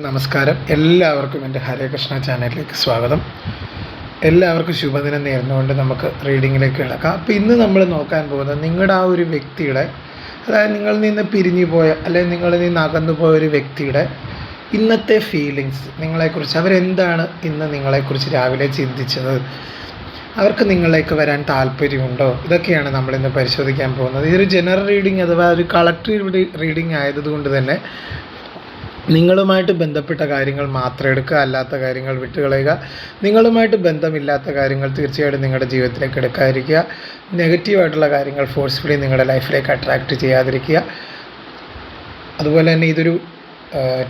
നമസ്കാരം. എല്ലാവർക്കും എൻ്റെ ഹരേകൃഷ്ണ ചാനലിലേക്ക് സ്വാഗതം. എല്ലാവർക്കും ശുഭദിനം നേർന്നുകൊണ്ട് നമുക്ക് റീഡിങ്ങിലേക്ക് കിടക്കാം. അപ്പോൾ ഇന്ന് നമ്മൾ നോക്കാൻ പോകുന്നത് നിങ്ങളുടെ ആ ഒരു വ്യക്തിയുടെ, അതായത് നിങ്ങളിൽ നിന്ന് പിരിഞ്ഞു പോയ അല്ലെങ്കിൽ നിങ്ങളിൽ നിന്ന് അകന്നു പോയ ഒരു വ്യക്തിയുടെ ഇന്നത്തെ ഫീലിങ്സ്, നിങ്ങളെക്കുറിച്ച് അവരെന്താണ് ഇന്ന് നിങ്ങളെക്കുറിച്ച് രാവിലെ ചിന്തിച്ചത്, അവർക്ക് നിങ്ങളിലേക്ക് വരാൻ താല്പര്യമുണ്ടോ, ഇതൊക്കെയാണ് നമ്മളിന്ന് പരിശോധിക്കാൻ പോകുന്നത്. ഇതൊരു ജനറൽ റീഡിങ് അഥവാ ഒരു കളക്റ്റീവ് റീഡിങ് ആയതുകൊണ്ട് തന്നെ നിങ്ങളുമായിട്ട് ബന്ധപ്പെട്ട കാര്യങ്ങൾ മാത്രം എടുക്കുക, അല്ലാത്ത കാര്യങ്ങൾ വിട്ടുകളയുക. നിങ്ങളുമായിട്ട് ബന്ധമില്ലാത്ത കാര്യങ്ങൾ തീർച്ചയായിട്ടും നിങ്ങളുടെ ജീവിതത്തിലേക്ക് എടുക്കാതിരിക്കുക. നെഗറ്റീവായിട്ടുള്ള കാര്യങ്ങൾ ഫോഴ്സ്ഫുള്ളി നിങ്ങളുടെ ലൈഫിലേക്ക് അട്രാക്റ്റ് ചെയ്യാതിരിക്കുക. അതുപോലെ തന്നെ ഇതൊരു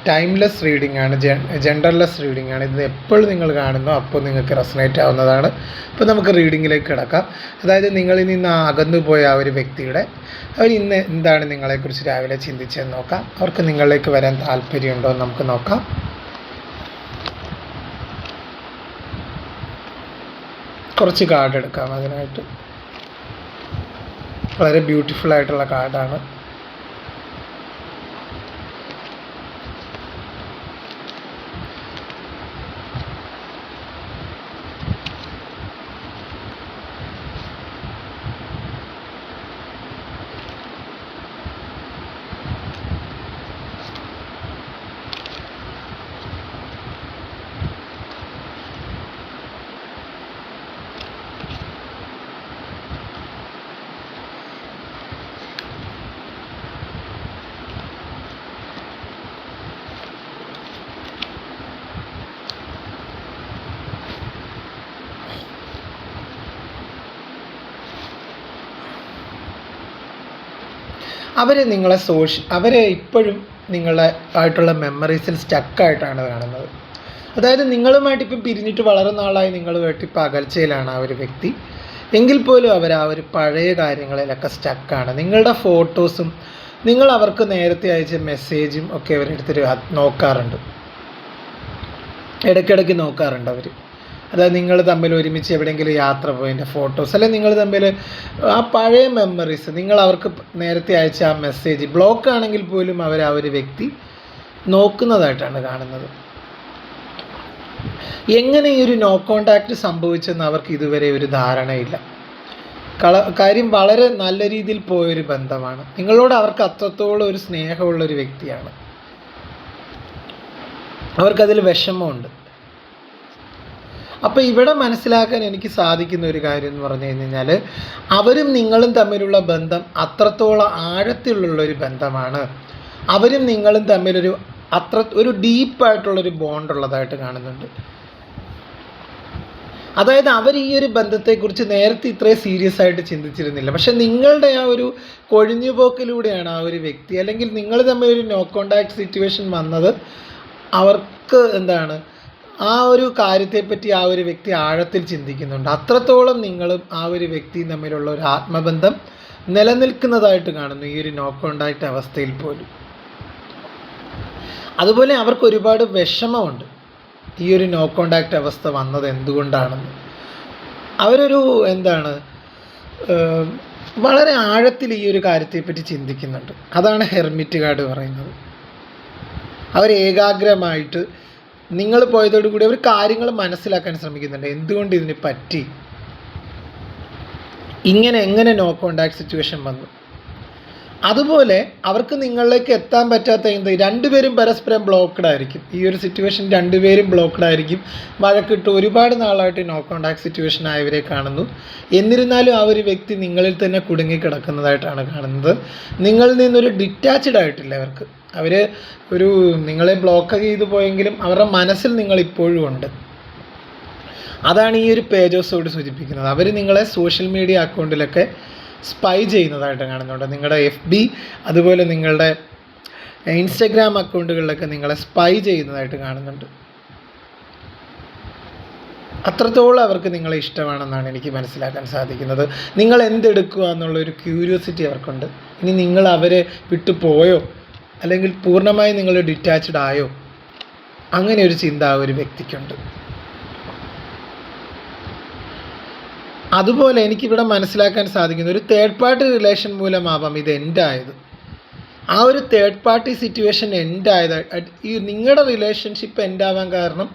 ടൈംലെസ് റീഡിംഗ് ആണ്, ജെൻഡർലെസ് റീഡിംഗ് ആണ്. ഇത് എപ്പോൾ നിങ്ങൾ കാണുന്നോ അപ്പോൾ നിങ്ങൾക്ക് റെസണേറ്റ് ആവുന്നതാണ്. ഇപ്പോൾ നമുക്ക് റീഡിങ്ങിലേക്ക് കിടക്കാം. അതായത് നിങ്ങളിൽ നിന്ന് അകന്നു പോയ ആ ഒരു വ്യക്തിയുടെ അവർ ഇന്ന് എന്താണ് നിങ്ങളെക്കുറിച്ച് രാവിലെ ചിന്തിച്ചതെന്ന് നോക്കാം. അവർക്ക് നിങ്ങളിലേക്ക് വരാൻ താല്പര്യമുണ്ടോ എന്ന് നമുക്ക് നോക്കാം. കുറച്ച് കാർഡ് എടുക്കാം. അതിനായിട്ട് വളരെ ബ്യൂട്ടിഫുൾ ആയിട്ടുള്ള കാർഡാണ്. അവരെ ഇപ്പോഴും നിങ്ങളെ ആയിട്ടുള്ള മെമ്മറീസിൽ സ്റ്റക്കായിട്ടാണ് കാണുന്നത്. അതായത് നിങ്ങളുമായിട്ട് ഇപ്പം പിരിഞ്ഞിട്ട് വളരെ നാളായി നിങ്ങളുമായിട്ട് ഇപ്പം അകൽച്ചയിലാണ് ആ ഒരു വ്യക്തി. എങ്കിൽ പോലും അവർ ആ ഒരു പഴയ കാര്യങ്ങളിലൊക്കെ സ്റ്റക്കാണ്. നിങ്ങളുടെ ഫോട്ടോസും നിങ്ങൾ അവർക്ക് നേരത്തെ അയച്ച മെസ്സേജും ഒക്കെ അവരെടുത്തിട്ട് നോക്കാറുണ്ട്, ഇടയ്ക്കിടയ്ക്ക് നോക്കാറുണ്ട് അവർ. അതായത് നിങ്ങൾ തമ്മിൽ ഒരുമിച്ച് എവിടെയെങ്കിലും യാത്ര പോയതിൻ്റെ ഫോട്ടോസ്, അല്ലെങ്കിൽ നിങ്ങൾ തമ്മിൽ ആ പഴയ മെമ്മറീസ്, നിങ്ങൾ അവർക്ക് നേരത്തെ അയച്ച ആ മെസ്സേജ് ബ്ലോക്ക് ആണെങ്കിൽ പോലും അവർ ആ ഒരു വ്യക്തി നോക്കുന്നതായിട്ടാണ് കാണുന്നത്. എങ്ങനെ ഈ ഒരു നോ കോണ്ടാക്റ്റ് സംഭവിച്ചെന്ന് അവർക്ക് ഇതുവരെ ഒരു ധാരണയില്ല. കാര്യം വളരെ നല്ല രീതിയിൽ പോയൊരു ബന്ധമാണ്. നിങ്ങളോട് അവർക്ക് അത്രത്തോളം ഒരു സ്നേഹമുള്ളൊരു വ്യക്തിയാണ്. അവർക്കതിൽ വിഷമമുണ്ട്. അപ്പോൾ ഇവിടെ മനസ്സിലാക്കാൻ എനിക്ക് സാധിക്കുന്ന ഒരു കാര്യം എന്ന് പറഞ്ഞു കഴിഞ്ഞാൽ, അവരും നിങ്ങളും തമ്മിലുള്ള ബന്ധം അത്രത്തോളം ആഴത്തിലുള്ളൊരു ബന്ധമാണ്. അവരും നിങ്ങളും തമ്മിലൊരു ഒരു ഡീപ്പായിട്ടുള്ളൊരു ബോണ്ടുള്ളതായിട്ട് കാണുന്നുണ്ട്. അതായത് അവർ ഈ ഒരു ബന്ധത്തെക്കുറിച്ച് നേരത്തെ ഇത്രയും സീരിയസ് ആയിട്ട് ചിന്തിച്ചിരുന്നില്ല. പക്ഷെ നിങ്ങളുടെ ആ ഒരു കൊഴിഞ്ഞുപോക്കിലൂടെയാണ് ആ ഒരു വ്യക്തി, അല്ലെങ്കിൽ നിങ്ങൾ തമ്മിലൊരു നോ കോണ്ടാക്ട് സിറ്റുവേഷൻ വന്നത് അവർക്ക് ആ ഒരു കാര്യത്തെപ്പറ്റി ആ ഒരു വ്യക്തി ആഴത്തിൽ ചിന്തിക്കുന്നുണ്ട്. അത്രത്തോളം നിങ്ങളും ആ ഒരു വ്യക്തിയും തമ്മിലുള്ള ഒരു ആത്മബന്ധം നിലനിൽക്കുന്നതായിട്ട് കാണുന്നു ഈ ഒരു നോ കോണ്ടാക്ട് അവസ്ഥയിൽ പോലും. അതുപോലെ അവർക്ക് ഒരുപാട് വിഷമമുണ്ട് ഈ ഒരു നോ കോണ്ടാക്ട് അവസ്ഥ വന്നത് എന്തുകൊണ്ടാണെന്ന്. അവരൊരു വളരെ ആഴത്തിൽ ഈ ഒരു കാര്യത്തെപ്പറ്റി ചിന്തിക്കുന്നുണ്ട്. അതാണ് ഹെർമിറ്റ് കാർഡ് പറയുന്നത്. അവർ ഏകാഗ്രമായിട്ട് നിങ്ങൾ പോയതോടുകൂടി അവർ കാര്യങ്ങൾ മനസ്സിലാക്കാൻ ശ്രമിക്കുന്നുണ്ട്. എന്തുകൊണ്ട് ഇതിന് പറ്റി, എങ്ങനെ നോ കോണ്ടാക്ട് സിറ്റുവേഷൻ വന്നു. അതുപോലെ അവർക്ക് നിങ്ങളിലേക്ക് എത്താൻ പറ്റാത്ത രണ്ടുപേരും പരസ്പരം ബ്ലോക്ക്ഡ് ആയിരിക്കും. ഈ ഒരു സിറ്റുവേഷൻ രണ്ടുപേരും ബ്ലോക്ക്ഡ് ആയിരിക്കും. വഴക്കിട്ട് ഒരുപാട് നാളായിട്ട് നോ കോണ്ടാക്ട് സിറ്റുവേഷൻ ആയവരെ കാണുന്നു. എന്നിരുന്നാലും ആ ഒരു വ്യക്തി നിങ്ങളിൽ തന്നെ കുടുങ്ങിക്കിടക്കുന്നതായിട്ടാണ് കാണുന്നത്. നിങ്ങളിൽ നിന്നൊരു ഡിറ്റാച്ച്ഡ് ആയിട്ടില്ല അവർക്ക്. അവർ നിങ്ങളെ ബ്ലോക്ക് ചെയ്തു പോയെങ്കിലും അവരുടെ മനസ്സിൽ നിങ്ങളിപ്പോഴും ഉണ്ട്. അതാണ് ഈ ഒരു പേജോസോട് സൂചിപ്പിക്കുന്നത്. അവർ നിങ്ങളെ സോഷ്യൽ മീഡിയ അക്കൗണ്ടിലൊക്കെ സ്പൈ ചെയ്യുന്നതായിട്ട് കാണുന്നുണ്ട്. നിങ്ങളുടെ FB അതുപോലെ നിങ്ങളുടെ ഇൻസ്റ്റഗ്രാം അക്കൗണ്ടുകളിലൊക്കെ നിങ്ങളെ സ്പൈ ചെയ്യുന്നതായിട്ട് കാണുന്നുണ്ട്. അത്രത്തോളം അവർക്ക് നിങ്ങളെ ഇഷ്ടമാണെന്നാണ് എനിക്ക് മനസ്സിലാക്കാൻ സാധിക്കുന്നത്. നിങ്ങൾ എന്തെടുക്കുക എന്നുള്ളൊരു ക്യൂരിയോസിറ്റി അവർക്കുണ്ട്. ഇനി നിങ്ങൾ അവരെ വിട്ടു പോയോ, അല്ലെങ്കിൽ പൂർണ്ണമായി നിങ്ങൾ ഡിറ്റാച്ച്ഡ് ആയോ, അങ്ങനെ ഒരു ചിന്ത ആ ഒരു വ്യക്തിക്കുണ്ട്. അതുപോലെ എനിക്കിവിടെ മനസ്സിലാക്കാൻ സാധിക്കുന്ന ഒരു തേർഡ് പാർട്ടി റിലേഷൻ മൂലമാവാം ഇത് എൻഡ് ആയത്. ആ ഒരു തേർഡ് പാർട്ടി സിറ്റുവേഷൻ എൻഡ് ആയതായിട്ട് ഈ നിങ്ങളുടെ റിലേഷൻഷിപ്പ് എൻഡ് ആവാൻ കാരണം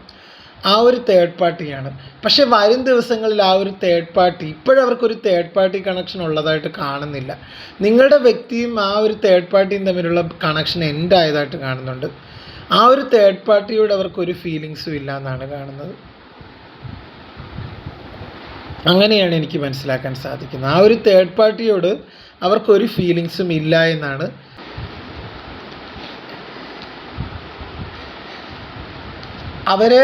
ആ ഒരു തേർഡ് പാർട്ടിയാണ്. പക്ഷേ വരും ദിവസങ്ങളിൽ ആ ഒരു തേർഡ് പാർട്ടി ഇപ്പോഴവർക്കൊരു തേർഡ് പാർട്ടി കണക്ഷൻ ഉള്ളതായിട്ട് കാണുന്നില്ല. നിങ്ങളുടെ വ്യക്തിയും ആ ഒരു തേർഡ് പാർട്ടിയും തമ്മിലുള്ള കണക്ഷൻ എൻഡ് ആയതായിട്ട് കാണുന്നുണ്ട്. ആ ഒരു തേർഡ് പാർട്ടിയോട് അവർക്കൊരു ഫീലിങ്സും ഇല്ല എന്നാണ് കാണുന്നത്. അങ്ങനെയാണ് എനിക്ക് മനസ്സിലാക്കാൻ സാധിക്കുന്നത്. ആ ഒരു തേർഡ് പാർട്ടിയോട് അവർക്കൊരു ഫീലിങ്സും ഇല്ല എന്നാണ്. അവരെ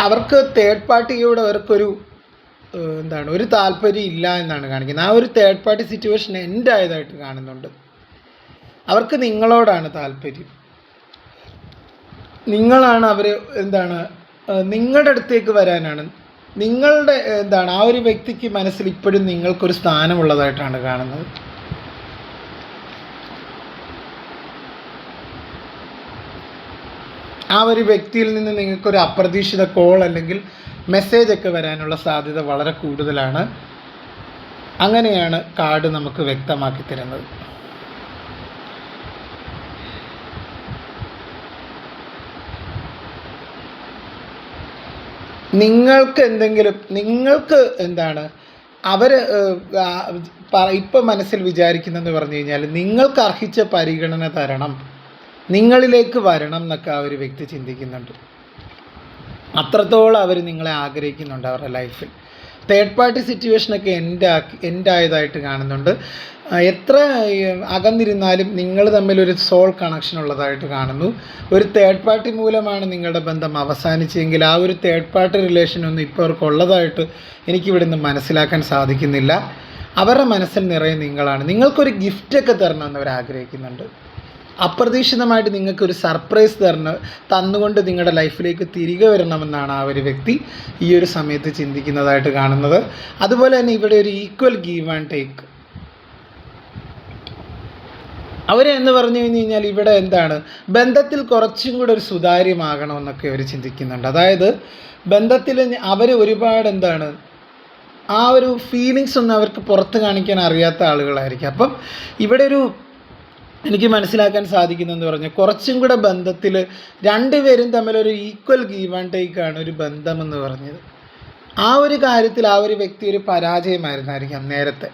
അവർക്ക് തേർഡ് പാർട്ടിയോട് അവർക്കൊരു ഒരു താല്പര്യം ഇല്ല എന്നാണ് കാണിക്കുന്നത്. ആ ഒരു തേർഡ് പാർട്ടി സിറ്റുവേഷൻ എൻഡ് ആയതായിട്ട് കാണുന്നുണ്ട്. അവർക്ക് നിങ്ങളോടാണ് താല്പര്യം. നിങ്ങളാണ് അവർ നിങ്ങളുടെ അടുത്തേക്ക് വരാനാണ്. നിങ്ങളുടെ ആ ഒരു വ്യക്തിക്ക് മനസ്സിൽ ഇപ്പോഴും നിങ്ങൾക്കൊരു സ്ഥാനമുള്ളതായിട്ടാണ് കാണുന്നത്. ആ ഒരു വ്യക്തിയിൽ നിന്ന് നിങ്ങൾക്കൊരു അപ്രതീക്ഷിത കോൾ അല്ലെങ്കിൽ മെസ്സേജ് ഒക്കെ വരാനുള്ള സാധ്യത വളരെ കൂടുതലാണ്. അങ്ങനെയാണ് കാർഡ് നമുക്ക് വ്യക്തമാക്കി തരുന്നത്. നിങ്ങൾക്ക് അവർ ഇപ്പം മനസ്സിൽ വിചാരിക്കുന്നതെന്ന് പറഞ്ഞു കഴിഞ്ഞാൽ നിങ്ങൾക്ക് അർഹിച്ച പരിഗണന തരണം, നിങ്ങളിലേക്ക് വരണം എന്നൊക്കെ ആ ഒരു വ്യക്തി ചിന്തിക്കുന്നുണ്ട്. അത്രത്തോളം അവർ നിങ്ങളെ ആഗ്രഹിക്കുന്നുണ്ട് അവരുടെ ലൈഫിൽ. തേർഡ് പാർട്ടി സിറ്റുവേഷനൊക്കെ എൻഡായതായിട്ട് കാണുന്നുണ്ട്. എത്ര അകന്നിരുന്നാലും നിങ്ങൾ തമ്മിലൊരു സോൾ കണക്ഷൻ ഉള്ളതായിട്ട് കാണുന്നു. ഒരു തേർഡ് പാർട്ടി മൂലമാണ് നിങ്ങളുടെ ബന്ധം അവസാനിച്ചെങ്കിൽ ആ ഒരു തേർഡ് പാർട്ടി റിലേഷനൊന്നും ഇപ്പോൾ അവർക്കുള്ളതായിട്ട് എനിക്കിവിടെ നിന്ന് മനസ്സിലാക്കാൻ സാധിക്കുന്നില്ല. അവരുടെ മനസ്സിൽ നിറയെ നിങ്ങളാണ്. നിങ്ങൾക്കൊരു ഗിഫ്റ്റൊക്കെ തരണമെന്ന് അവർ ആഗ്രഹിക്കുന്നുണ്ട്. അപ്രതീക്ഷിതമായിട്ട് നിങ്ങൾക്കൊരു സർപ്രൈസ് തന്നുകൊണ്ട് നിങ്ങളുടെ ലൈഫിലേക്ക് തിരികെ വരണമെന്നാണ് ആ ഒരു വ്യക്തി ഈ ഒരു സമയത്ത് ചിന്തിക്കുന്നതായിട്ട് കാണുന്നത്. അതുപോലെ തന്നെ ഇവിടെ ഒരു ഈക്വൽ ഗീവ് ആൻഡ് ടേക്ക്. അവരെന്ന് പറഞ്ഞു കഴിഞ്ഞാൽ ഇവിടെ ബന്ധത്തിൽ കുറച്ചും കൂടെ ഒരു സുതാര്യമാകണമെന്നൊക്കെ അവർ ചിന്തിക്കുന്നുണ്ട്. അതായത് ബന്ധത്തിൽ അവർ ഒരുപാട് ആ ഒരു ഫീലിങ്സ് ഒന്നും അവർക്ക് പുറത്ത് കാണിക്കാൻ അറിയാത്ത ആളുകളായിരിക്കും. അപ്പം ഇവിടെ എനിക്ക് മനസ്സിലാക്കാൻ സാധിക്കുന്നതെന്ന് പറഞ്ഞാൽ കുറച്ചും കൂടെ ബന്ധത്തിൽ രണ്ടുപേരും തമ്മിലൊരു ഈക്വൽ ഗീവ് ആൻഡ് ടേക്കാണ് ഒരു ബന്ധമെന്ന് പറഞ്ഞത്. ആ ഒരു കാര്യത്തിൽ ആ ഒരു വ്യക്തി ഒരു പരാജയമായിരുന്നായിരിക്കാം നേരത്തെ.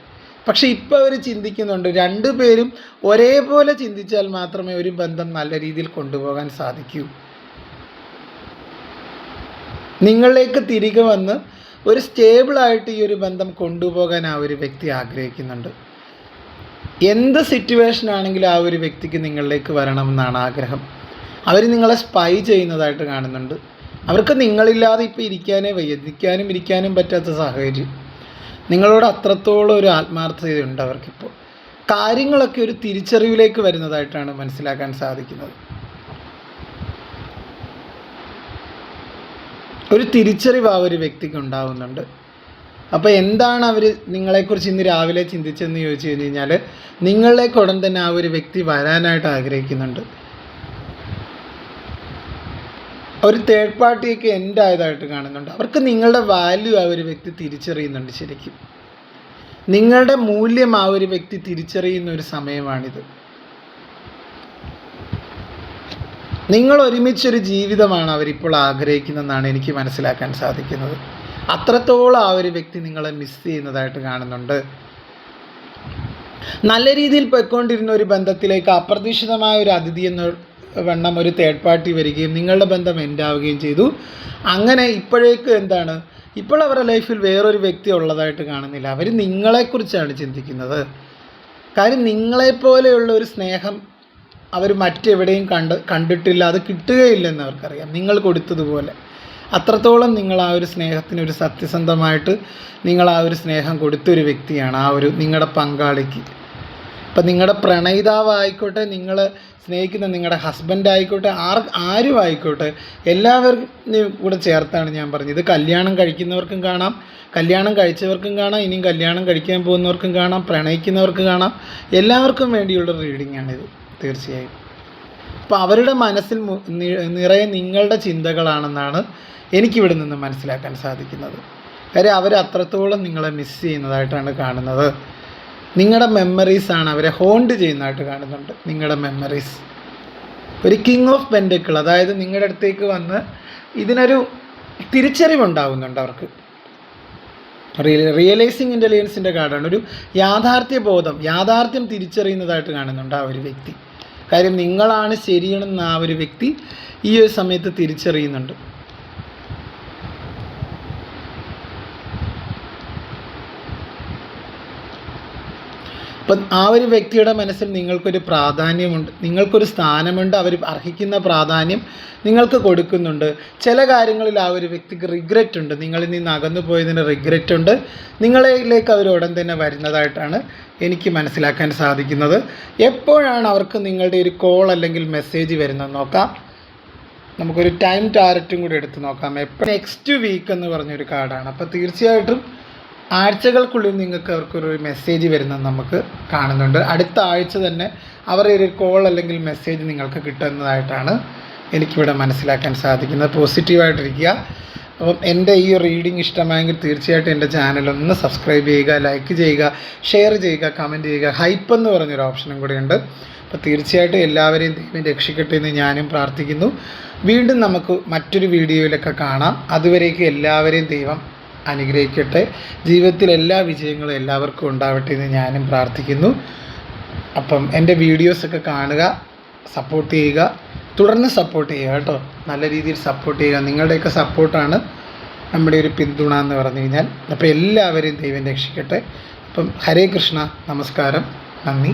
പക്ഷേ ഇപ്പോൾ അവർ ചിന്തിക്കുന്നുണ്ട്, രണ്ടുപേരും ഒരേപോലെ ചിന്തിച്ചാൽ മാത്രമേ ഒരു ബന്ധം നല്ല രീതിയിൽ കൊണ്ടുപോകാൻ സാധിക്കൂ. നിങ്ങളിലേക്ക് തിരികെ വന്ന് ഒരു സ്റ്റേബിളായിട്ട് ഈ ഒരു ബന്ധം കൊണ്ടുപോകാൻ ആ ഒരു വ്യക്തി ആഗ്രഹിക്കുന്നുണ്ട്. എന്ത് സിറ്റുവേഷൻ ആണെങ്കിലും ആ ഒരു വ്യക്തിക്ക് നിങ്ങളിലേക്ക് വരണമെന്നാണ് ആഗ്രഹം. അവർ നിങ്ങളെ സ്പൈ ചെയ്യുന്നതായിട്ട് കാണുന്നുണ്ട്. അവർക്ക് നിങ്ങളില്ലാതെ ഇപ്പോൾ ഇരിക്കാനേ വയ്യ, ഇരിക്കാനും പറ്റാത്ത സാഹചര്യം. നിങ്ങളോട് അത്രത്തോളം ഒരു ആത്മാർത്ഥതയുണ്ട് അവർക്കിപ്പോൾ. കാര്യങ്ങളൊക്കെ ഒരു തിരിച്ചറിവിലേക്ക് വരുന്നതായിട്ടാണ് മനസ്സിലാക്കാൻ സാധിക്കുന്നത്. ഒരു തിരിച്ചറിവ് ആ ഒരു വ്യക്തിക്ക് ഉണ്ടാവുന്നുണ്ട്. അപ്പോൾ എന്താണ് അവർ നിങ്ങളെക്കുറിച്ച് ഇന്ന് രാവിലെ ചിന്തിച്ചതെന്ന് ചോദിച്ചു കഴിഞ്ഞാൽ, നിങ്ങളിലേക്ക് ഉടൻ തന്നെ ആ ഒരു വ്യക്തി വരാനായിട്ട് ആഗ്രഹിക്കുന്നുണ്ട്. ഒരു തേർഡ് പാർട്ടിയൊക്കെ എൻഡ് ആയതായിട്ട് കാണുന്നുണ്ട്. അവർക്ക് നിങ്ങളുടെ വാല്യൂ ആ ഒരു വ്യക്തി തിരിച്ചറിയുന്നുണ്ട്. ശരിക്കും നിങ്ങളുടെ മൂല്യം ആ ഒരു വ്യക്തി തിരിച്ചറിയുന്ന ഒരു സമയമാണിത്. നിങ്ങൾ ഒരുമിച്ചൊരു ജീവിതമാണ് അവരിപ്പോൾ ആഗ്രഹിക്കുന്നതെന്നാണ് എനിക്ക് മനസ്സിലാക്കാൻ സാധിക്കുന്നത്. അത്രത്തോളം ആ ഒരു വ്യക്തി നിങ്ങളെ മിസ് ചെയ്യുന്നതായിട്ട് കാണുന്നുണ്ട്. നല്ല രീതിയിൽ പോയിക്കൊണ്ടിരുന്ന ഒരു ബന്ധത്തിലേക്ക് അപ്രതീക്ഷിതമായ ഒരു അതിഥി എന്ന വണ്ണം ഒരു തേർഡ് പാർട്ടി വരികയും നിങ്ങളുടെ ബന്ധം എൻഡാവുകയും ചെയ്തു. അങ്ങനെ ഇപ്പോഴേക്ക് ഇപ്പോൾ അവരുടെ ലൈഫിൽ വേറൊരു വ്യക്തി ഉള്ളതായിട്ട് കാണുന്നില്ല. അവർ നിങ്ങളെക്കുറിച്ചാണ് ചിന്തിക്കുന്നത്. കാര്യം നിങ്ങളെപ്പോലെയുള്ള ഒരു സ്നേഹം അവർ മറ്റെവിടെയും കണ്ടിട്ടില്ല, അത് കിട്ടുകയില്ലെന്ന് അവർക്കറിയാം. നിങ്ങൾ കൊടുത്തതുപോലെ അത്രത്തോളം നിങ്ങൾ ആ ഒരു സ്നേഹത്തിനൊരു സത്യസന്ധമായിട്ട് നിങ്ങൾ ആ ഒരു സ്നേഹം കൊടുത്തൊരു വ്യക്തിയാണ് ആ ഒരു നിങ്ങളുടെ പങ്കാളിക്ക്. ഇപ്പം നിങ്ങളുടെ പ്രണയിതാവായിക്കോട്ടെ, നിങ്ങൾ സ്നേഹിക്കുന്ന നിങ്ങളുടെ ഹസ്ബൻഡ് ആയിക്കോട്ടെ, ആരും ആയിക്കോട്ടെ, എല്ലാവരും കൂടെ ചേർത്താണ് ഞാൻ പറഞ്ഞത്. ഇത് കല്യാണം കഴിക്കുന്നവർക്കും കാണാം, കല്യാണം കഴിച്ചവർക്കും കാണാം, ഇനിയും കല്യാണം കഴിക്കാൻ പോകുന്നവർക്കും കാണാം, പ്രണയിക്കുന്നവർക്ക് കാണാം. എല്ലാവർക്കും വേണ്ടിയുള്ള റീഡിങ്ങാണിത് തീർച്ചയായും. അപ്പോൾ അവരുടെ മനസ്സിൽ നിറയെ നിങ്ങളുടെ ചിന്തകളാണെന്നാണ് എനിക്കിവിടെ നിന്ന് മനസ്സിലാക്കാൻ സാധിക്കുന്നത്. കാര്യം അവർ അത്രത്തോളം നിങ്ങളെ മിസ് ചെയ്യുന്നതായിട്ടാണ് കാണുന്നത്. നിങ്ങളുടെ മെമ്മറീസാണ് അവരെ ഹോണ്ട് ചെയ്യുന്നതായിട്ട് കാണുന്നുണ്ട്. നിങ്ങളുടെ മെമ്മറീസ് ഒരു കിങ് ഓഫ് പെൻഡക്കിൾ, അതായത് നിങ്ങളുടെ അടുത്തേക്ക് വന്ന് ഇതിനൊരു തിരിച്ചറിവുണ്ടാകുന്നുണ്ട് അവർക്ക്. റിയലൈസിങ് ഇൻ്റലിജൻസിൻ്റെ കാർഡാണ്. ഒരു യാഥാർത്ഥ്യം തിരിച്ചറിയുന്നതായിട്ട് കാണുന്നുണ്ട് ആ ഒരു വ്യക്തി. കാര്യം നിങ്ങളാണ് ശരിയെന്ന് ആ ഒരു വ്യക്തി ഈ ഒരു സമയത്ത് തിരിച്ചറിയുന്നുണ്ട്. അപ്പം ആ ഒരു വ്യക്തിയുടെ മനസ്സിൽ നിങ്ങൾക്കൊരു പ്രാധാന്യമുണ്ട്, നിങ്ങൾക്കൊരു സ്ഥാനമുണ്ട്, അവർ അർഹിക്കുന്ന പ്രാധാന്യം നിങ്ങൾക്ക് കൊടുക്കുന്നുണ്ട്. ചില കാര്യങ്ങളിൽ ആ ഒരു വ്യക്തിക്ക് റിഗ്രറ്റ് ഉണ്ട്, നിങ്ങളിൽ നിന്ന് അകന്നു പോയതിന് റിഗ്രറ്റ് ഉണ്ട്. നിങ്ങളിലേക്ക് അവർ ഉടൻ തന്നെ വരുന്നതായിട്ടാണ് എനിക്ക് മനസ്സിലാക്കാൻ സാധിക്കുന്നത്. എപ്പോഴാണ് അവർക്ക് നിങ്ങളുടെ ഒരു കോൾ അല്ലെങ്കിൽ മെസ്സേജ് വരുന്നത് നോക്കാം. നമുക്കൊരു ടൈം ടാരറ്റും കൂടി എടുത്ത് നോക്കാം. നെക്സ്റ്റ് വീക്ക് എന്ന് പറഞ്ഞൊരു കാർഡാണ്. അപ്പോൾ തീർച്ചയായിട്ടും ആഴ്ചകൾക്കുള്ളിൽ നിങ്ങൾക്ക് അവർക്കൊരു മെസ്സേജ് വരുന്നത് നമുക്ക് കാണുന്നുണ്ട്. അടുത്ത ആഴ്ച തന്നെ അവരുടെ ഒരു കോൾ അല്ലെങ്കിൽ മെസ്സേജ് നിങ്ങൾക്ക് കിട്ടുന്നതായിട്ടാണ് എനിക്കിവിടെ മനസ്സിലാക്കാൻ സാധിക്കുന്നത്. പോസിറ്റീവായിട്ടിരിക്കുക. അപ്പം എൻ്റെ ഈ റീഡിങ് ഇഷ്ടമായെങ്കിൽ തീർച്ചയായിട്ടും എൻ്റെ ചാനലൊന്ന് സബ്സ്ക്രൈബ് ചെയ്യുക, ലൈക്ക് ചെയ്യുക, ഷെയർ ചെയ്യുക, കമൻറ്റ് ചെയ്യുക. ഹൈപ്പ് എന്ന് പറഞ്ഞൊരു ഓപ്ഷനും കൂടി ഉണ്ട്. അപ്പോൾ തീർച്ചയായിട്ടും എല്ലാവരെയും ദൈവം രക്ഷിക്കട്ടെ എന്ന് ഞാനും പ്രാർത്ഥിക്കുന്നു. വീണ്ടും നമുക്ക് മറ്റൊരു വീഡിയോയിലൊക്കെ കാണാം. അതുവരേക്കും എല്ലാവരെയും ദൈവം അനുഗ്രഹിക്കട്ടെ. ജീവിതത്തിൽ എല്ലാ വിജയങ്ങളും എല്ലാവർക്കും ഉണ്ടാവട്ടെ എന്ന് ഞാനും പ്രാർത്ഥിക്കുന്നു. അപ്പം എൻ്റെ വീഡിയോസൊക്കെ കാണുക, സപ്പോർട്ട് ചെയ്യുക, തുടർന്ന് സപ്പോർട്ട് ചെയ്യുക കേട്ടോ. നല്ല രീതിയിൽ സപ്പോർട്ട് ചെയ്യുക. നിങ്ങളുടെയൊക്കെ സപ്പോർട്ടാണ് നമ്മുടെ ഒരു പിന്തുണ എന്ന് പറഞ്ഞു കഴിഞ്ഞാൽ. അപ്പോൾ എല്ലാവരെയും ദൈവം രക്ഷിക്കട്ടെ. അപ്പം ഹരേ കൃഷ്ണ, നമസ്കാരം, നന്ദി.